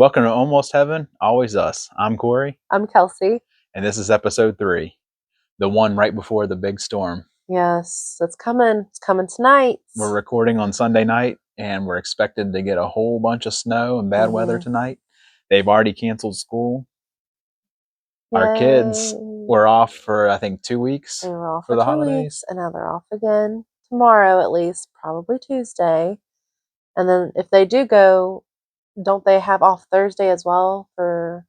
Welcome to Almost Heaven, Always Us. I'm Corey, I'm Kelsey. and this is episode 3, the one right before the big storm. Yes, it's coming. It's coming tonight. We're recording on Sunday night, and we're expected to get a whole bunch of snow and bad weather tonight. They've already canceled school. Yay. Our kids were off for, I think, 2 weeks They were off for the 2 holidays. weeks, and now they're off again tomorrow, at least, probably Tuesday. And then if they do go, don't they have off Thursday as well for,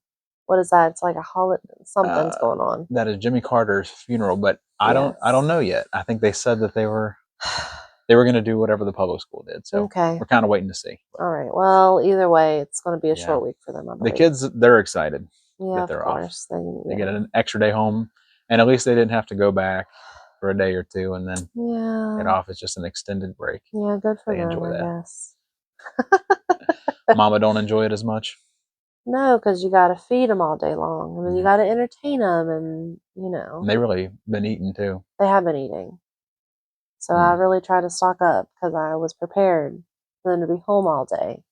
what is that? It's like a holiday, something's going on. That is Jimmy Carter's funeral, but I don't know yet. I think they said that they were going to do whatever the public school did. So we're kind of waiting to see. All right. Well, either way, it's going to be a short week for them, I believe. The kids, they're excited that they're of course. off. They get an extra day home, and at least they didn't have to go back for a day or two and then get off. It's just an extended break. Yeah, good for them, enjoy that. I guess. Mama don't enjoy it as much? No, because you got to feed them all day long. I mean, you got to entertain them, and, And they really been eating, too. They have been eating. So I really try to stock up because I was prepared for them to be home all day.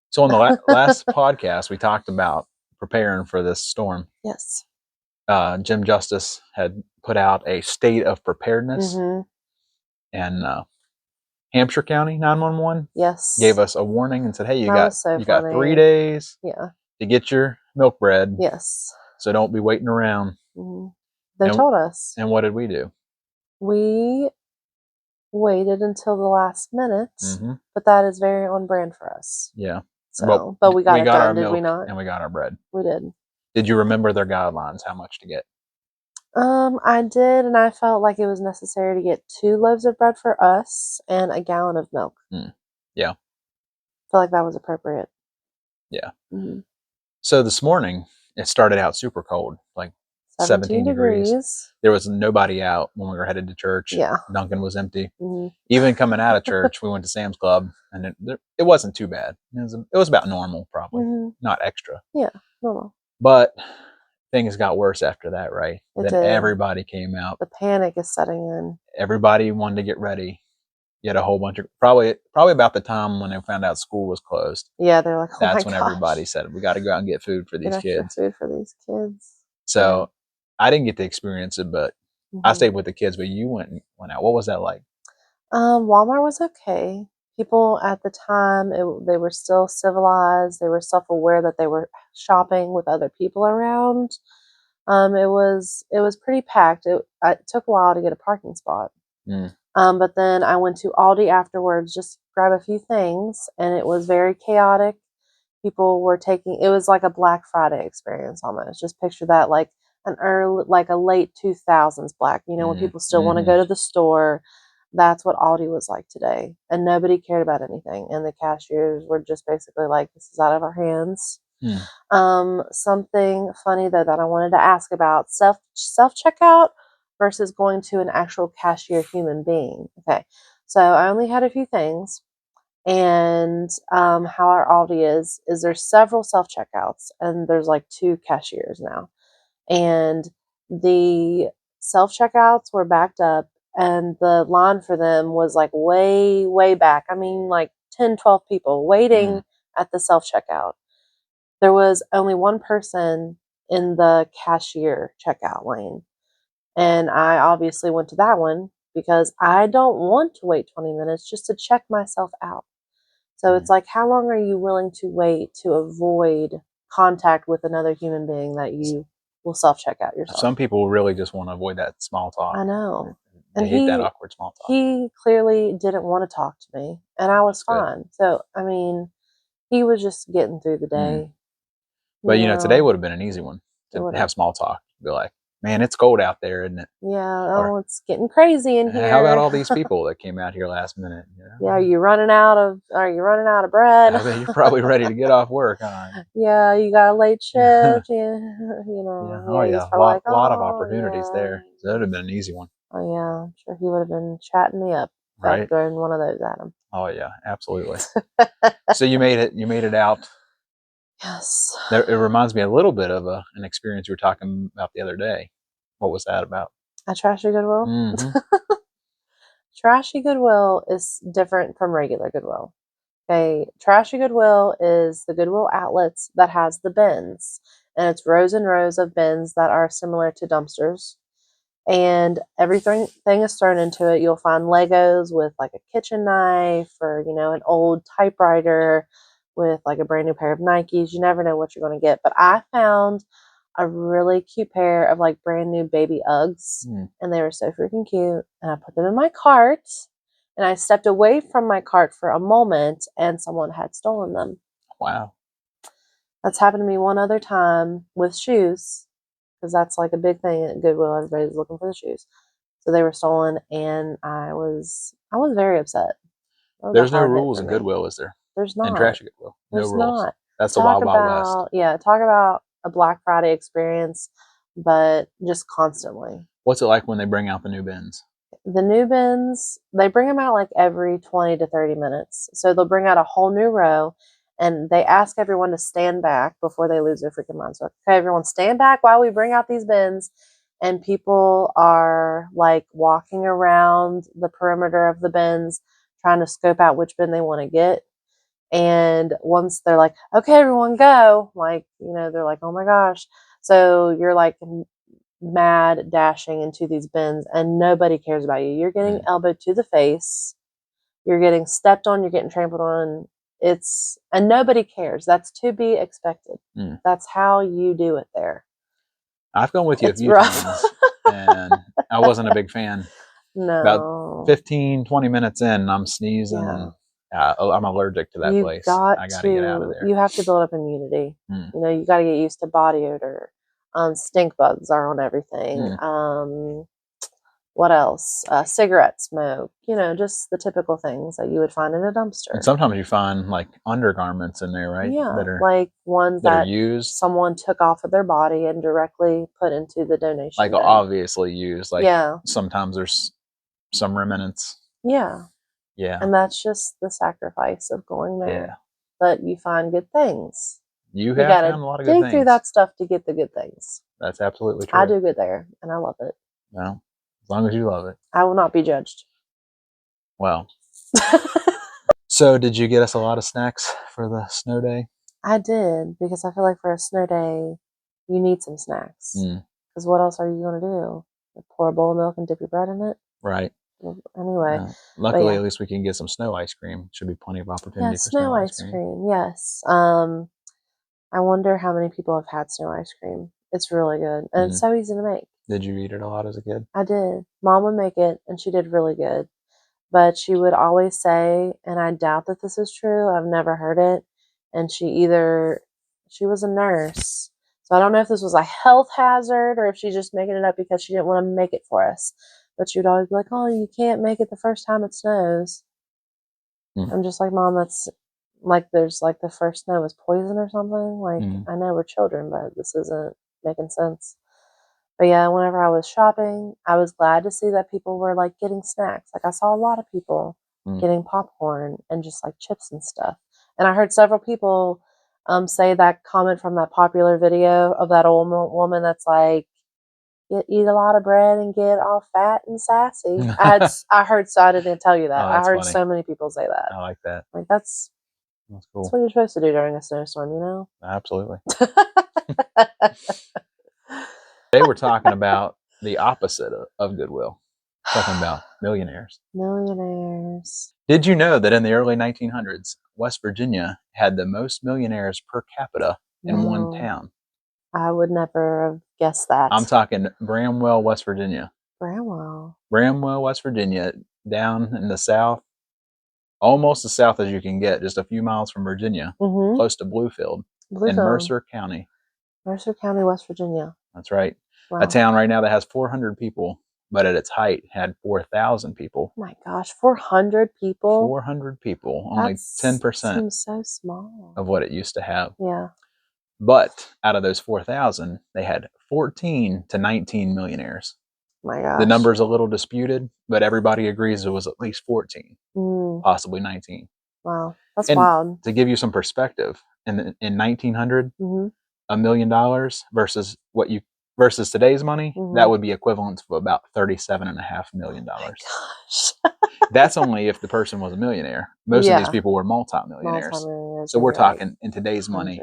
So on the last podcast, we talked about preparing for this storm. Yes. Jim Justice had put out a state of preparedness, and Hampshire County 911 gave us a warning and said, "Hey, you got 3 days to get your milk bread. Yes. So don't be waiting around." They told us. And what did we do? We waited until the last minute, but that is very on brand for us. Yeah. So, but we got it done, did we not? And we got our bread. We did. Did you remember their guidelines, how much to get? I did, and I felt like it was necessary to get 2 loaves of bread for us and a gallon of milk. Yeah. I feel like that was appropriate. Yeah. So this morning, it started out super cold, like 17 degrees. There was nobody out when we were headed to church. Yeah. Duncan was empty. Even coming out of church, we went to Sam's Club, and it wasn't too bad. It was about normal, probably. Not extra. Yeah, normal. But things got worse after that, right? Then everybody came out. The panic is setting in. Everybody wanted to get ready. You had a whole bunch of probably about the time when they found out school was closed. Yeah, they're like, that's when everybody said, "We got to go out and get food for these kids." Food for these kids. So I didn't get to experience it, but I stayed with the kids. But you went out. What was that like? Walmart was okay. People at the time, they were still civilized. They were self-aware that they were shopping with other people around. It was pretty packed. It took a while to get a parking spot. But then I went to Aldi afterwards just to grab a few things, and it was very chaotic. People were it was like a Black Friday experience almost. Just picture that, like a late 2000s Black, when people still want to go to the store. That's what Aldi was like today. And nobody cared about anything. And the cashiers were just basically like, this is out of our hands. Something funny though that I wanted to ask about, self-checkout versus going to an actual cashier human being. Okay. So I only had a few things. And how our Aldi is there's several self-checkouts, and there's like 2 cashiers now. And the self-checkouts were backed up, and the line for them was like way, way back. I mean, like 10, 12 people waiting at the self-checkout. There was only one person in the cashier checkout lane. And I obviously went to that one because I don't want to wait 20 minutes just to check myself out. So it's like, how long are you willing to wait to avoid contact with another human being that you will self-check out yourself? Some people really just want to avoid that small talk. I know. They hate that awkward small talk. He clearly didn't want to talk to me, and I was fine. So, I mean, he was just getting through the day. But, today would have been an easy one to have small talk. Be like, man, it's cold out there, isn't it? Yeah, it's getting crazy in here. How about all these people that came out here last minute? Yeah, are you running out of bread? You're probably ready to get off work, huh? Yeah, you got a late shift. A lot of opportunities there. So that would have been an easy one. Oh yeah, I'm sure he would have been chatting me up. Right, throwing one of those at him. Oh yeah, absolutely. So you made it out. Yes. It reminds me a little bit of an experience we were talking about the other day. What was that about? A Trashy Goodwill? Trashy Goodwill is different from regular Goodwill. Okay, Trashy Goodwill is the Goodwill outlets that has the bins. And it's rows and rows of bins that are similar to dumpsters. And everything is thrown into it. You'll find Legos with like a kitchen knife or, an old typewriter with like a brand new pair of Nikes. You never know what you're going to get. But I found a really cute pair of like brand new baby Uggs. And they were so freaking cute. And I put them in my cart. And I stepped away from my cart for a moment and someone had stolen them. Wow. That's happened to me one other time with shoes. Because that's like a big thing at Goodwill. Everybody's looking for the shoes. So they were stolen, and I was very upset. There's no rules in Goodwill, is there? There's not. In Trashy Goodwill. There's no rules. Not. That's the Wild Wild West. Yeah, talk about a Black Friday experience, but just constantly. What's it like when they bring out the new bins? The new bins, they bring them out like every 20 to 30 minutes. So they'll bring out a whole new row, and they ask everyone to stand back before they lose their freaking minds. So, okay, everyone stand back while we bring out these bins. And people are like walking around the perimeter of the bins trying to scope out which bin they want to get. And once they're like, okay, everyone go, like, they're like, oh my gosh. So you're like mad dashing into these bins and nobody cares about you. You're getting elbowed to the face. You're getting stepped on. You're getting trampled on. And nobody cares. That's to be expected. That's how you do it there. I've gone with you a few times, and I wasn't a big fan. No. About 15, 20 minutes in, I'm sneezing, and I'm allergic to that place. I got to get out of there. You have to build up immunity. You got to get used to body odor. Stink bugs are on everything. What else? Cigarette smoke. Just the typical things that you would find in a dumpster. And sometimes you find like undergarments in there, right? Yeah, like ones that are used. Someone took off of their body and directly put into the donation. Like bin. Obviously used. Like sometimes there's some remnants. Yeah. Yeah. And that's just the sacrifice of going there. Yeah. But you find good things. You have found a lot of good things. Dig through that stuff to get the good things. That's absolutely true. I do good there, and I love it. Well, as long as you love it. I will not be judged. Well. So did you get us a lot of snacks for the snow day? I did, because I feel like for a snow day, you need some snacks. Because what else are you going to do? Pour a bowl of milk and dip your bread in it? Right. Anyway. Luckily, at least we can get some snow ice cream. Should be plenty of opportunity for snow ice cream. Yes. I wonder how many people have had snow ice cream. It's really good. And it's so easy to make. Did you eat it a lot as a kid? I did. Mom would make it, and she did really good. But she would always say, and I doubt that this is true, I've never heard it, and she was a nurse. So I don't know if this was a health hazard or if she's just making it up because she didn't want to make it for us. But she would always be like, oh, you can't make it the first time it snows. I'm just like, Mom, that's like, there's like the first snow is poison or something. Like, I know we're children, but this isn't making sense. But yeah, whenever I was shopping, I was glad to see that people were like getting snacks. Like I saw a lot of people getting popcorn and just like chips and stuff. And I heard several people say that comment from that popular video of that old woman that's like, eat a lot of bread and get all fat and sassy. I heard, so I didn't tell you that. I heard funny. So many people say that. I like that. Like that's cool. That's what you're supposed to do during a snowstorm, Absolutely. Today we're talking about the opposite of Goodwill. Talking about millionaires. Millionaires. Did you know that in the early 1900s, West Virginia had the most millionaires per capita in one town? I would never have guessed that. I'm talking Bramwell, West Virginia. Bramwell, West Virginia, down in the south, almost as south as you can get, just a few miles from Virginia, close to Bluefield, in Mercer County. Mercer County, West Virginia. That's right. Wow. A town right now that has 400 people, but at its height had 4,000 people. Oh my gosh, 400 people? 400 people, only 10% seems so small. of what it used to have. Yeah. But out of those 4,000, they had 14 to 19 millionaires. Oh my gosh. The number's a little disputed, but everybody agrees it was at least 14, possibly 19. Wow, that's wild. To give you some perspective, in 1900, $1 million versus what you versus today's money, that would be equivalent to about $37.5 million. Oh my gosh. That's only if the person was a millionaire. Most of these people were multi-millionaires. So we're talking in today's money,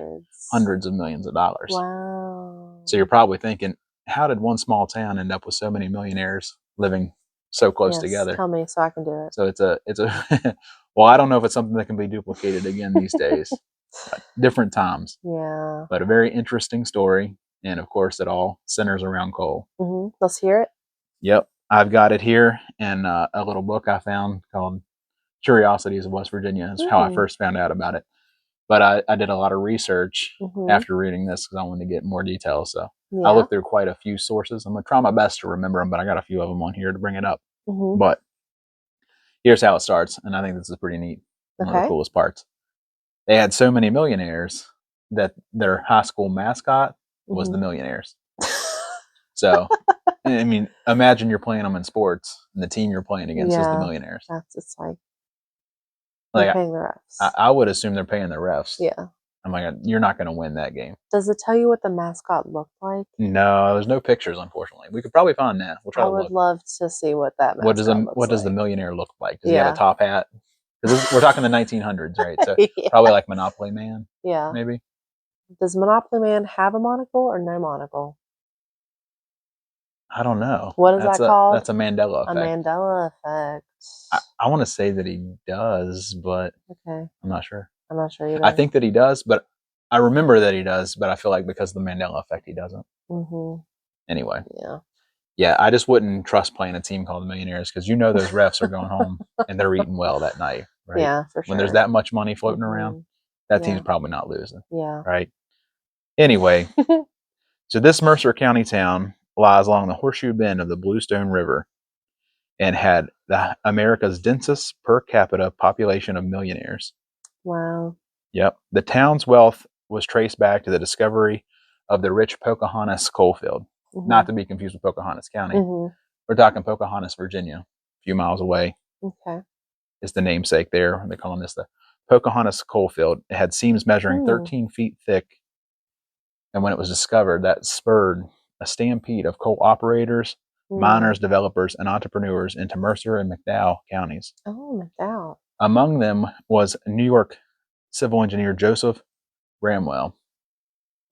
hundreds of millions of dollars. Wow. So you're probably thinking, how did one small town end up with so many millionaires living so close together? Tell me so I can do it. So it's a well, I don't know if it's something that can be duplicated again these days. Different times. Yeah. But a very interesting story. And of course, it all centers around coal. Let's hear it. Yep. I've got it here in a little book I found called Curiosities of West Virginia. Is how I first found out about it. But I did a lot of research after reading this because I wanted to get more details. So I looked through quite a few sources. I'm going to try my best to remember them, but I got a few of them on here to bring it up. But here's how it starts. And I think this is pretty neat. One of the coolest parts. They had so many millionaires that their high school mascot was the Millionaires. So, I mean, imagine you're playing them in sports and the team you're playing against is the Millionaires. It's like they're paying the refs. I would assume they're paying the refs. Yeah. I'm like, you're not going to win that game. Does it tell you what the mascot looked like? No, there's no pictures, unfortunately. We could probably find that. We'll try to look. I would love to see what that mascot What does the millionaire look like? Does he have a top hat? Because we're talking the 1900s, right? So probably like Monopoly Man. Yeah. Maybe. Does Monopoly Man have a monocle or no monocle? I don't know. What is that called? That's a Mandela effect. A Mandela effect. I want to say that he does, but I'm not sure. I'm not sure either. I think that he does, but I remember that he does, but I feel like because of the Mandela effect, he doesn't. Anyway. Yeah, I just wouldn't trust playing a team called the Millionaires because you know those refs are going home and they're eating well that night, right? Yeah, for sure. When there's that much money floating around, that team's probably not losing. Yeah. Right? Anyway, so this Mercer County town lies along the horseshoe bend of the Bluestone River and had America's densest per capita population of millionaires. Wow. Yep. The town's wealth was traced back to the discovery of the rich Pocahontas coal field. Not to be confused with Pocahontas County. We're talking Pocahontas, Virginia, a few miles away. Is the namesake there. They're calling this the Pocahontas coal field. It had seams measuring 13 feet thick. And when it was discovered, that spurred a stampede of coal operators, miners, developers, and entrepreneurs into Mercer and McDowell counties. Oh, McDowell. Among them was New York civil engineer Joseph Bramwell.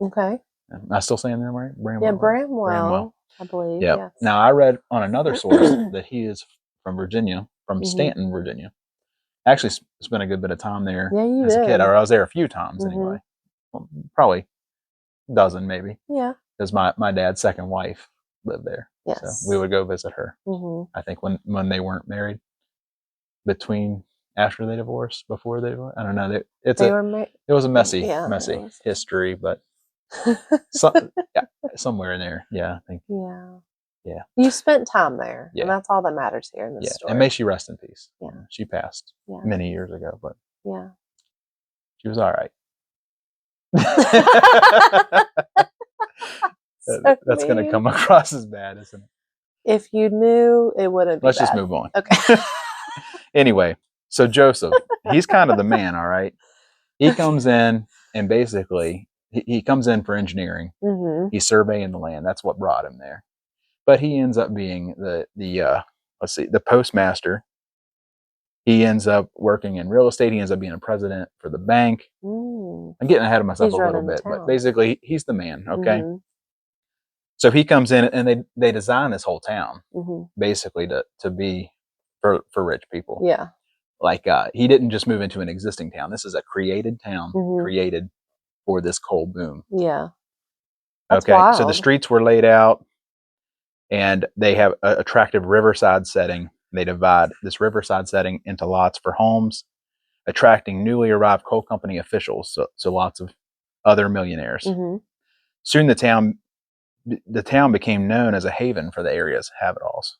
Okay. Am I still saying that right? Bramwell. Yeah, Bramwell. I believe. Yep. Yes. Now, I read on another source that he is from Virginia, from Stanton, Virginia. Actually spent a good bit of time there as a kid. Or I was there a few times anyway. Well, probably a dozen maybe. Yeah. Because my dad's second wife lived there. Yes. So we would go visit her. I think when they weren't married, after they divorced, before they divorced. I don't know. It was a messy history, but somewhere in there. Yeah, I think. Yeah. You spent time there. Yeah. And that's all that matters here in this story. And may she rest in peace. Yeah. She passed many years ago, but she was all right. That's going to come across as bad, isn't it? If you knew, it wouldn't be Let's bad. just move on. Okay. Anyway, so Joseph, he's kind of the man, all right? He comes in and basically, he comes in for engineering. He's surveying the land. That's what brought him there. But he ends up being the postmaster. He ends up working in real estate. He ends up being a president for the bank. I'm getting ahead of myself a little bit, but basically he's the man, okay? So he comes in and they design this whole town basically to be for rich people. Yeah. Like he didn't just move into an existing town. This is a created town created for this coal boom. Yeah. That's okay. wild. So the streets were laid out and they have an attractive riverside setting. They divide this riverside setting into lots for homes, attracting newly arrived coal company officials. So lots of other millionaires. Soon the town became known as a haven for the area's have-it-alls.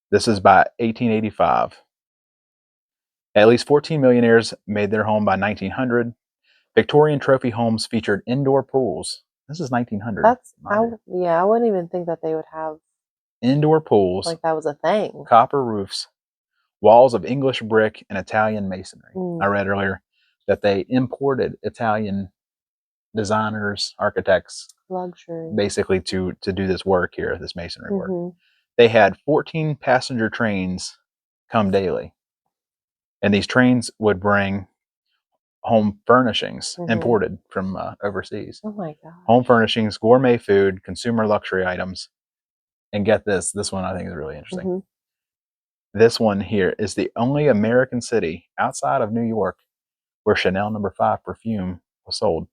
This is by 1885. At least 14 millionaires made their home by 1900. Victorian trophy homes featured indoor pools. This is 1900. I wouldn't even think that they would have indoor pools. Like that was a thing. Copper roofs, walls of English brick and Italian masonry. I read earlier that they imported Italian designers, architects, luxury, basically to do this work here, this masonry work. They had 14 passenger trains come daily, and these trains would bring home furnishings imported from overseas. Oh my god! Home furnishings, gourmet food, consumer luxury items, and get this one I think is really interesting. This one here is the only American city outside of New York where Chanel No. 5 perfume was sold.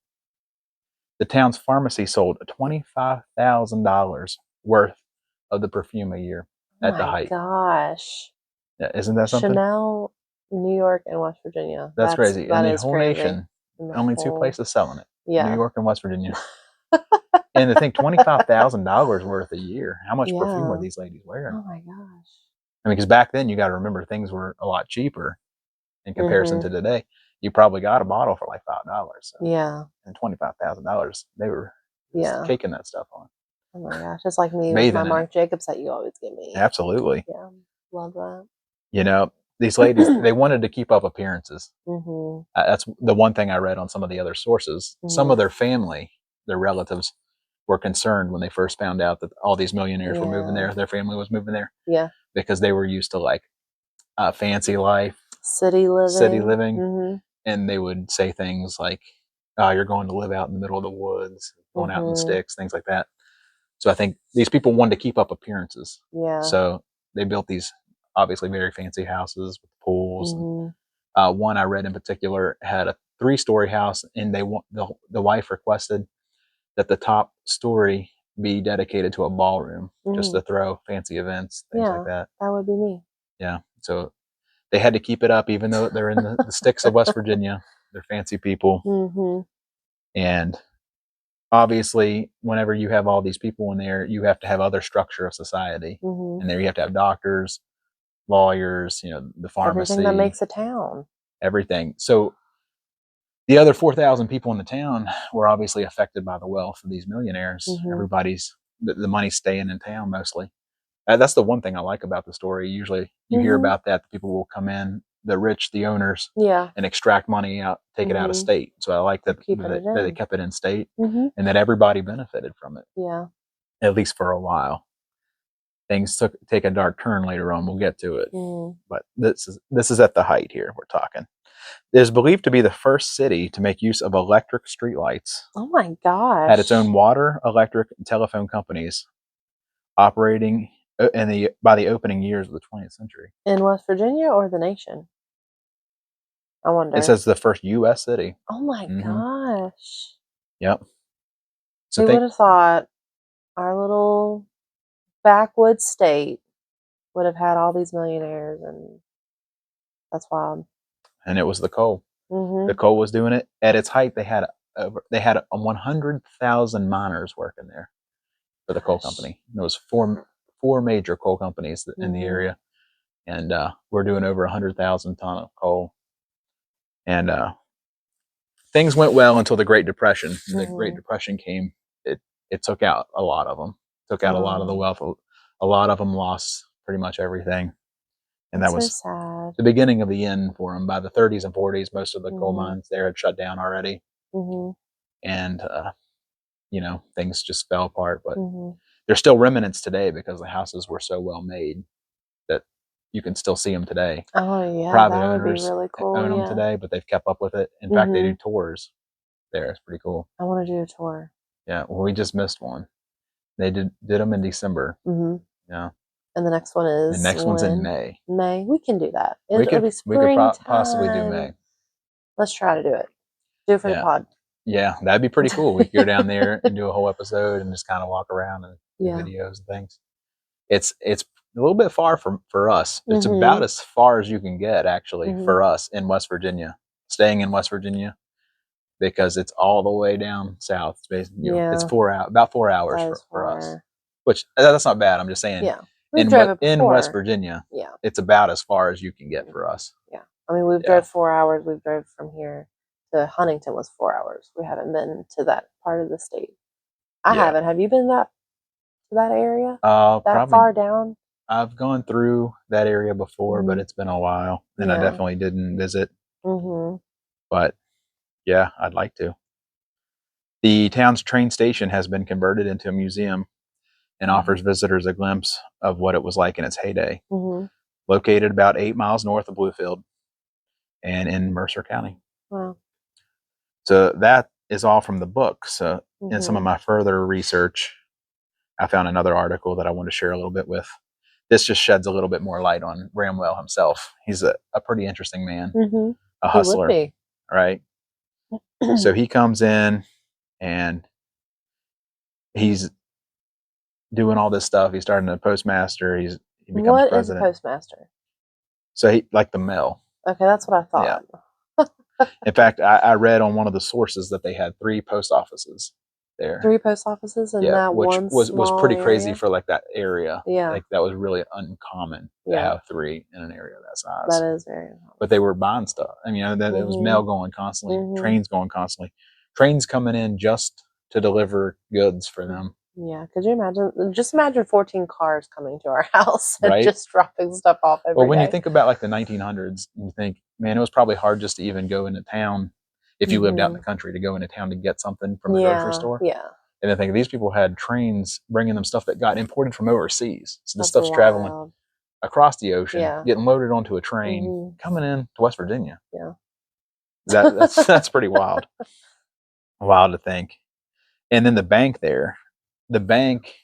The town's pharmacy sold $25,000 worth of the perfume a year at the height. Gosh. Yeah, isn't that something? Chanel, New York, and West Virginia. That's crazy. In the whole nation, only two places selling it. Yeah. New York and West Virginia. And to think $25,000 worth a year. How much perfume were these ladies wearing? Oh my gosh. I mean, because back then you got to remember things were a lot cheaper in comparison to today. You probably got a bottle for like $5. So. Yeah. And $25,000, they were caking that stuff on. Oh my gosh, it's like me with my Marc Jacobs that you always give me. Absolutely. Yeah, love that. You know, these ladies, they wanted to keep up appearances. That's the one thing I read on some of the other sources. Some of their family, their relatives, were concerned when they first found out that all these millionaires were moving there. Their family was moving there. Yeah. Because they were used to like fancy life, city living. And they would say things like, "Oh, you're going to live out in the middle of the woods, going out in the sticks," things like that. So I think these people wanted to keep up appearances. Yeah. So they built these obviously very fancy houses with pools. And, one I read in particular had a 3-story house, and the wife requested that the top story be dedicated to a ballroom, just to throw fancy events, things like that. That would be me. Yeah. So they had to keep it up, even though they're in the sticks of West Virginia. They're fancy people. And obviously, whenever you have all these people in there, you have to have other structure of society. And there you have to have doctors, lawyers, the pharmacy. Everything that makes a town. Everything. So the other 4,000 people in the town were obviously affected by the wealth of these millionaires. Everybody's, the money's staying in town mostly. That's the one thing I like about the story. Usually you hear about that. The people will come in, the rich, the owners, and extract money out, take it out of state. So I like that they kept it in state and that everybody benefited from it. Yeah. At least for a while. Things take a dark turn later on. We'll get to it. But this is at the height here we're talking. It is believed to be the first city to make use of electric streetlights. Oh my gosh. Had its own water, electric, and telephone companies operating by the opening years of the 20th century. In West Virginia or the nation? I wonder. It says the first U.S. city. Oh my gosh. Yep. So who would have thought our little backwoods state would have had all these millionaires, and that's wild. And it was the coal. The coal was doing it. At its height, they had 100,000 miners working there for the coal company. There was four major coal companies in the area, and we're doing over 100,000 ton of coal. And things went well until the Great Depression. When the Great Depression came, it took out a lot of them. Took out a lot of the wealth. A lot of them lost pretty much everything. And that was so sad. The beginning of the end for them. By the 30s and 40s, most of the coal mines there had shut down already. And, things just fell apart. But there's still remnants today because the houses were so well made that you can still see them today. Oh, yeah. Private that would owners be really cool, own them today, but they've kept up with it. In fact, they do tours there. It's pretty cool. I want to do a tour. Yeah. Well, we just missed one. They did them in December. Yeah. And the next one is? The next one's in May. May. We can do that. We could possibly do May. Let's try to do it. Do it for the pod. Yeah, that'd be pretty cool. We could go down there and do a whole episode and just kind of walk around and do videos and things. It's a little bit far for us. It's about as far as you can get, actually, for us in West Virginia. Staying in West Virginia, because it's all the way down south. It's it's about 4 hours for us. Which that's not bad. I'm just saying. Yeah. In West Virginia, it's about as far as you can get for us. Yeah. I mean, we've drove 4 hours. We've drove from here to Huntington was 4 hours. We haven't been to that part of the state. I haven't. Have you been to that area? That far down? I've gone through that area before, but it's been a while, and I definitely didn't visit. But yeah, I'd like to. The town's train station has been converted into a museum and offers visitors a glimpse of what it was like in its heyday. Located about 8 miles north of Bluefield and in Mercer County. Wow. So that is all from the book. So in some of my further research, I found another article that I want to share a little bit with. This just sheds a little bit more light on Bramwell himself. He's a pretty interesting man, a hustler, right? So he comes in and he's doing all this stuff. He's starting a postmaster. He becomes president. What is a postmaster? So he, like the mail. Okay, that's what I thought. Yeah. In fact, I read on one of the sources that they had 3 post offices there. 3 post offices in that which one was pretty crazy for like that area. Yeah, like that was really uncommon to have 3 in an area that size. That is very uncommon. But they were buying stuff. I mean, it was mail going constantly, trains going constantly, trains coming in just to deliver goods for them. Yeah, could you imagine? Just imagine 14 cars coming to our house and just dropping stuff off every day. Well, when you think about like the 1900s, you think, man, it was probably hard just to even go into town if you lived out in the country to go into town to get something from a grocery store. Yeah. And I think these people had trains bringing them stuff that got imported from overseas. So this stuff's traveling across the ocean, getting loaded onto a train, coming in to West Virginia. Yeah. That's pretty wild. Wild to think. And then the bank there. The bank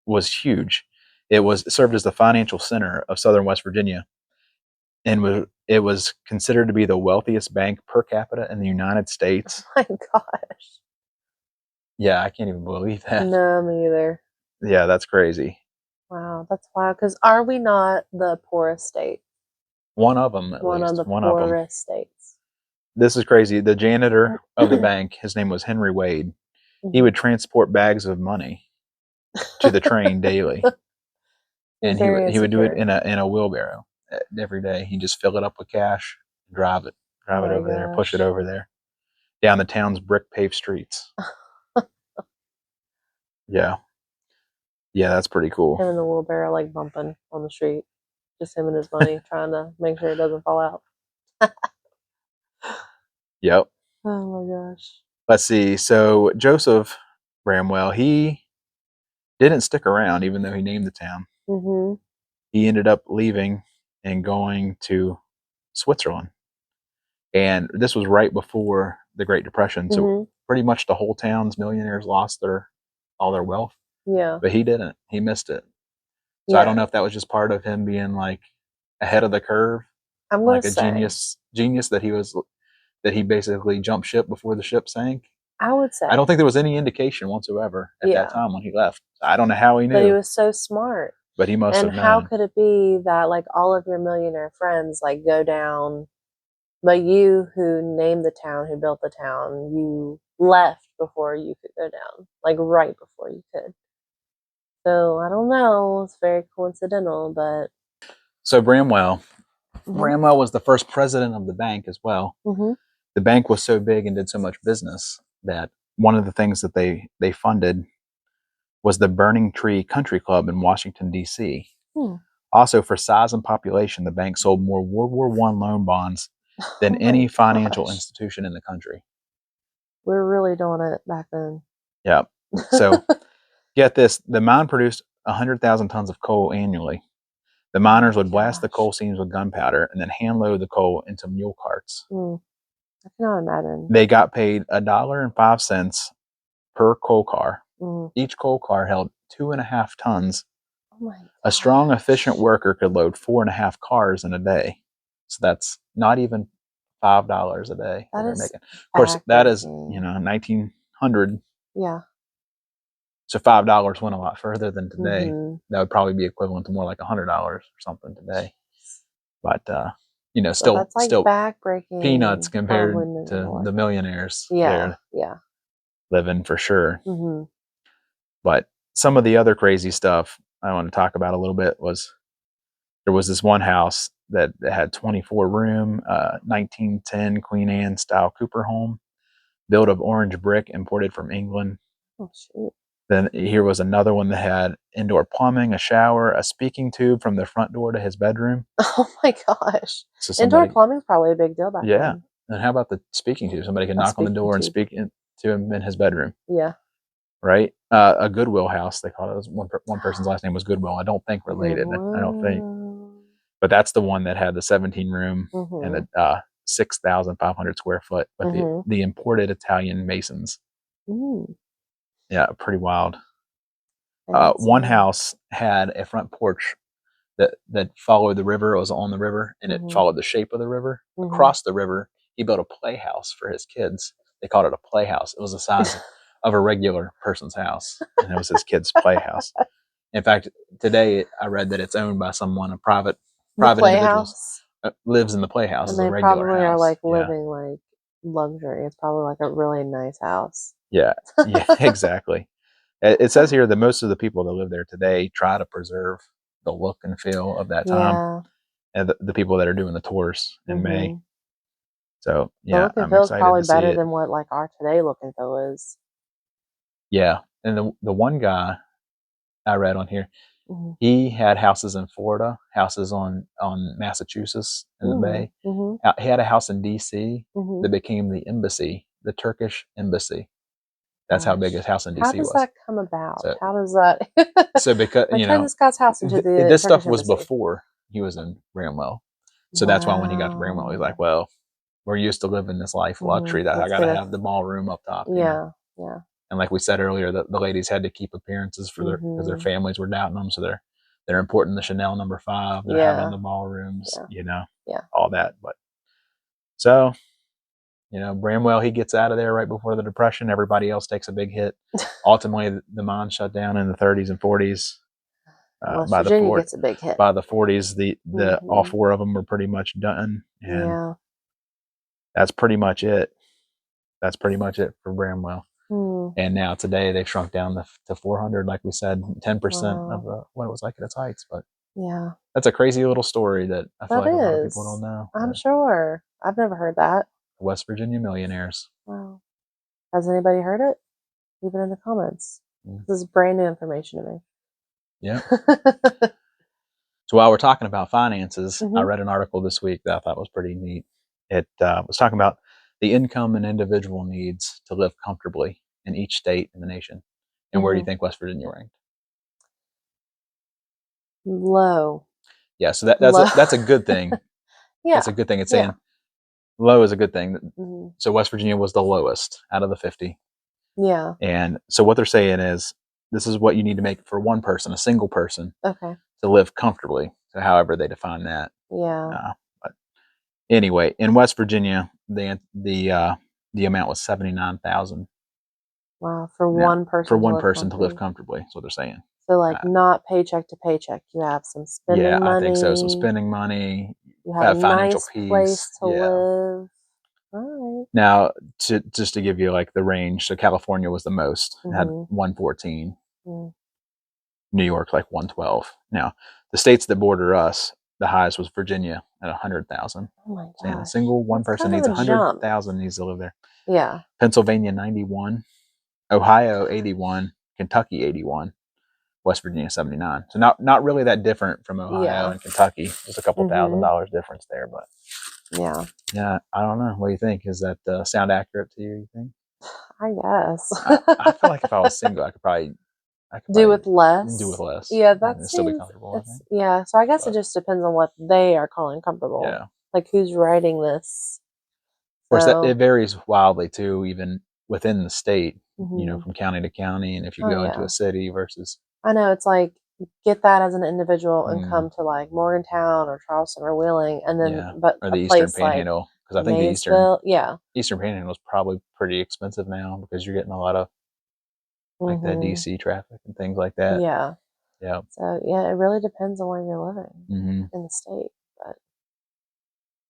was huge. It served as the financial center of southern West Virginia, and it was considered to be the wealthiest bank per capita in the United States. Oh my gosh! Yeah, I can't even believe that. No, me either. Yeah, that's crazy. Wow, that's wild. Because are we not the poorest state? One of them, at least. One of the poorest states. This is crazy. The janitor of the bank, his name was Henry Wade. He would transport bags of money to the train daily, and he would do it in a wheelbarrow every day. He'd just fill it up with cash, drive it over there, push it over there, down the town's brick paved streets. Yeah, that's pretty cool. Him in the wheelbarrow, like bumping on the street, just him and his money, trying to make sure it doesn't fall out. Yep. Oh my gosh. Let's see. So Joseph Bramwell, he didn't stick around, even though he named the town. He ended up leaving and going to Switzerland. And this was right before the Great Depression. So pretty much the whole town's millionaires lost all their wealth. Yeah. But he didn't. He missed it. So I don't know if that was just part of him being like ahead of the curve. I'm like a genius that he basically jumped ship before the ship sank. I would say. I don't think there was any indication whatsoever at that time when he left. I don't know how he knew. But he was so smart. But he must have known. And how could it be that like all of your millionaire friends like go down, but you who named the town, who built the town, you left before you could go down, like right before you could. So I don't know. It's very coincidental, but. So Bramwell was the first president of the bank as well. The bank was so big and did so much business that one of the things that they funded was the Burning Tree Country Club in Washington, D.C. Also, for size and population, the bank sold more World War I loan bonds than any financial institution in the country. We're really doing it back then. Yeah. So, get this. The mine produced 100,000 tons of coal annually. The miners would blast the coal seams with gunpowder and then hand load the coal into mule carts. I cannot imagine. They got paid $1.05 per coal car. Each coal car held 2.5 tons. Oh my gosh. A strong, efficient worker could load 4.5 cars in a day. So that's not even $5 a day that they're making. Of course, that is 1900. Yeah. So $5 went a lot further than today. That would probably be equivalent to more like $100 or something today. But still, that's like still backbreaking peanuts compared to the millionaires. Yeah. Living for sure. But some of the other crazy stuff I want to talk about a little bit was there was this one house that had 24-room, 1910 Queen Anne style Cooper home, built of orange brick imported from England. Oh, shoot. Then here was another one that had indoor plumbing, a shower, a speaking tube from the front door to his bedroom. Oh my gosh. So indoor plumbing is probably a big deal back then. And how about the speaking tube? Somebody could knock on the door and speak in. to him in his bedroom. Yeah. Right? A Goodwill house, they call it. It was one person's last name was Goodwill. I don't think related. I don't think. But that's the one that had the 17 room and the 6,500 square foot, but the imported Italian masons. Yeah, pretty wild. One house had a front porch that followed the river. It was on the river, and it followed the shape of the river. Across the river, he built a playhouse for his kids. They called it a playhouse. It was the size of a regular person's house, and it was his kids' playhouse. In fact, today I read that it's owned by someone, a private individuals lives in the playhouse as a regular probably house. Are like living like luxury. It's probably like a really nice house. Yeah, exactly. It says here that most of the people that live there today try to preserve the look and feel of that time, and the people that are doing the tours in May. So the look and feel is probably better than what like our today look and feel is. Yeah, and the one guy I read on here, he had houses in Florida, houses on Massachusetts in the Bay. He had a house in D.C. that became the embassy, the Turkish embassy. That's how big his house in DC was. How does that come about? So, how does that? So because like, turn this guy's house into the this stuff was embassy. Before he was in Bramwell, so that's why when he got to Bramwell, he's like, "Well, we're used to living this life of luxury that I got to have the ballroom up top." Yeah. And like we said earlier, the ladies had to keep appearances for their because their families were doubting them, so they're importing the Chanel No. 5. They're having the ballrooms, all that. But so. Bramwell, he gets out of there right before the Depression. Everybody else takes a big hit. Ultimately, the mine shut down in the 30s and 40s. West Virginia gets a big hit. By the 40s, the all 4 of them were pretty much done. And that's pretty much it. That's pretty much it for Bramwell. And now today they've shrunk down to 400, like we said, 10% of what it was like at its heights. But that's a crazy little story that I feel like a lot of people don't know. I'm sure. I've never heard that. West Virginia Millionaires. Wow. Has anybody heard it? Leave it in the comments. This is brand new information to me. Yeah. So while we're talking about finances, I read an article this week that I thought was pretty neat. It was talking about the income and individual needs to live comfortably in each state in the nation. And where do you think West Virginia ranked? Low. Yeah, so that's a good thing. That's a good thing. It's saying low is a good thing. So West Virginia was the lowest out of the 50. Yeah. And so what they're saying is this is what you need to make for one person, a single person, to live comfortably. So however they define that. Yeah. But anyway, in West Virginia, the amount was $79,000. Wow, for one person. For one person to live comfortably. That's what they're saying. So like not paycheck to paycheck. You have some spending money. Yeah, I think so. Some spending money. You have a financial nice place to live. All right. Now, just to give you like the range, so California was the most, had 114. New York like 112. Now, the states that border us, the highest was Virginia at 100,000. Oh my gosh. And a single one person needs 100,000 needs to live there. Yeah. Pennsylvania 91, Ohio 81, Kentucky 81, West Virginia 79. So not really that different from Ohio and Kentucky. Just a couple $1,000 difference there, but yeah, I don't know. What do you think? Is that sound accurate to you? You think? I guess. I feel like if I was single, I could probably do with less. Yeah, that still be comfortable. Yeah, so I guess it just depends on what they are calling comfortable. Yeah, like who's writing this. Of course, it varies wildly too, even within the state. From county to county, and if you go into a city versus. I know it's like get that as an individual and come to like Morgantown or Charleston or Wheeling, and then or the Eastern Panhandle, because I think Maysville, the Eastern Panhandle is probably pretty expensive now because you're getting a lot of like that DC traffic and things like that. Yeah. So it really depends on where you're living in the state. But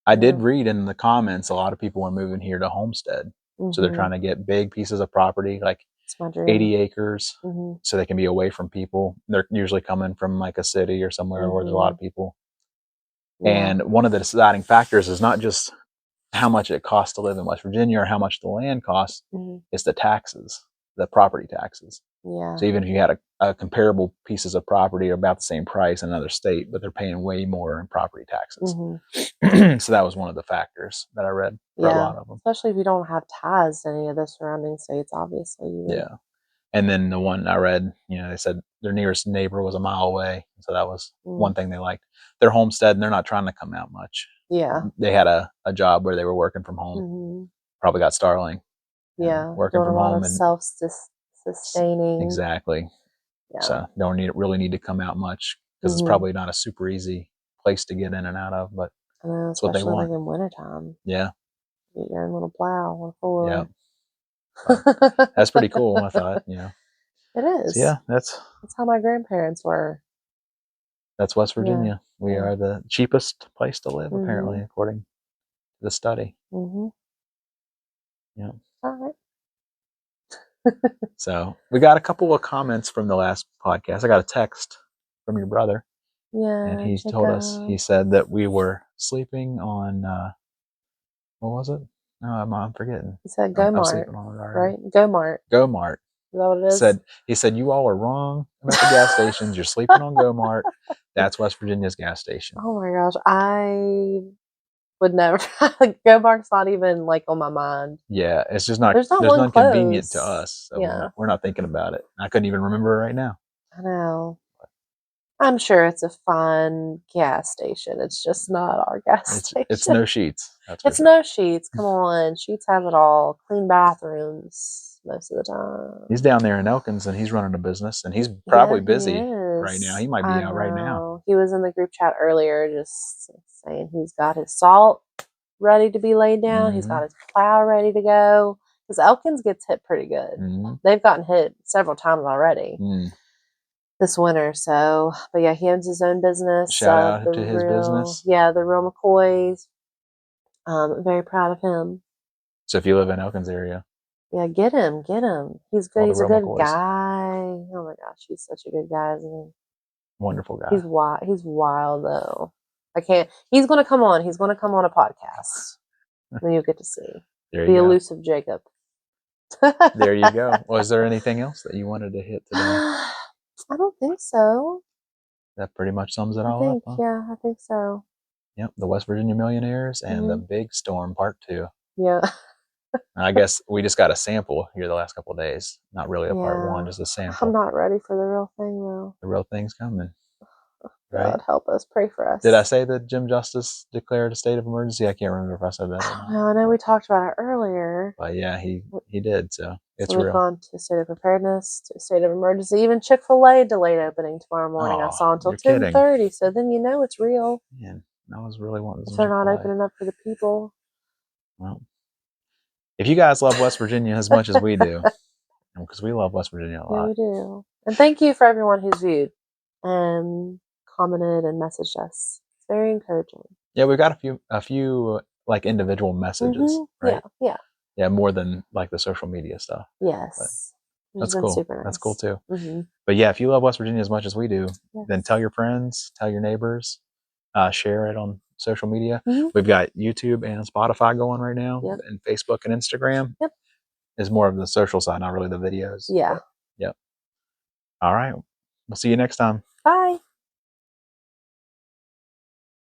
I did read in the comments a lot of people are moving here to homestead, so they're trying to get big pieces of property like 80 acres, so they can be away from people. They're usually coming from like a city or somewhere where there's a lot of people. And one of the deciding factors is not just how much it costs to live in West Virginia or how much the land costs, it's the taxes, the property taxes. Yeah. So even if you had a comparable pieces of property about the same price in another state, but they're paying way more in property taxes. So that was one of the factors that I read for a lot of them. Especially if you don't have ties to any of the surrounding states, obviously. Yeah. And then the one I read, they said their nearest neighbor was a mile away. So that was one thing they liked. Their homestead, and they're not trying to come out much. Yeah. They had a job where they were working from home. Probably got Starling. Yeah. Working doing from a lot home of and self-sustaining. Exactly. Yeah. So don't really need to come out much because it's probably not a super easy place to get in and out of, but I know, that's what they want. Like in wintertime. Yeah. Get your own little plow or four. Yeah. That's pretty cool, I thought, It is. So yeah, that's how my grandparents were. That's West Virginia. We are the cheapest place to live, apparently, according to the study. Yeah. All right. So we got a couple of comments from the last podcast. I got a text from your brother. Yeah. And he told us, he said that we were sleeping on, what was it? No, I'm forgetting. He said Go Mart. Sleeping on it already. Right? Go Mart. Go Mart. Is that what it is? He said, you all are wrong about the gas stations. You're sleeping on Go Mart. That's West Virginia's gas station. Oh my gosh. I would never. Go Mart's not even like on my mind. Yeah, it's just not. There's none convenient to us. So we're not thinking about it. I couldn't even remember right now. I know. I'm sure it's a fine gas station. It's just not our gas station. It's no Sheets. It's no Sheets. Come on, Sheets has it all. Clean bathrooms most of the time. He's down there in Elkins, and he's running a business, and he's probably busy right now. He might be out right now. He was in the group chat earlier, just saying he's got his salt ready to be laid down. He's got his plow ready to go. Because Elkins gets hit pretty good. They've gotten hit several times already this winter. So, but yeah, he owns his own business. Shout out to his business. Yeah, the real McCoys. Very proud of him. So if you live in Elkins area, yeah, get him. He's good. He's a good guy. Oh my gosh, he's such a good guy, isn't he? Wonderful guy. He's wild though. I can't. He's gonna come on. He's gonna come on a podcast. Then you'll get to see the elusive Jacob. There you go. Was there anything else that you wanted to hit today? I don't think so. That pretty much sums it all up. Huh? Yeah, I think so. Yep, the West Virginia Millionaires and the Big Storm Part 2. Yeah. I guess we just got a sample here the last couple of days. Not really a Part 1, just a sample. I'm not ready for the real thing though. The real thing's coming. Right? God help us. Pray for us. Did I say that Jim Justice declared a state of emergency? I can't remember if I said that or not. No, I know we talked about it earlier. But yeah, he did. So it's real. We've gone to a state of preparedness, to a state of emergency. Even Chick-fil-A delayed opening tomorrow morning. I saw until 10:30. So then you know it's real. Man, I was really wanting to. If they're not opening up for the people. Well, if you guys love West Virginia as much as we do, because we love West Virginia a lot. Yeah, we do. And thank you for everyone who's viewed and commented and messaged us. It's very encouraging. Yeah, we got a few like individual messages, right? Yeah, more than like the social media stuff. Yes. That's cool. Super nice. That's cool too. But yeah, if you love West Virginia as much as we do, then tell your friends, tell your neighbors, share it on social media. We've got YouTube and Spotify going right now, and Facebook and Instagram. Is more of the social side, not really the videos. Yeah. Yep. All right. We'll see you next time. Bye.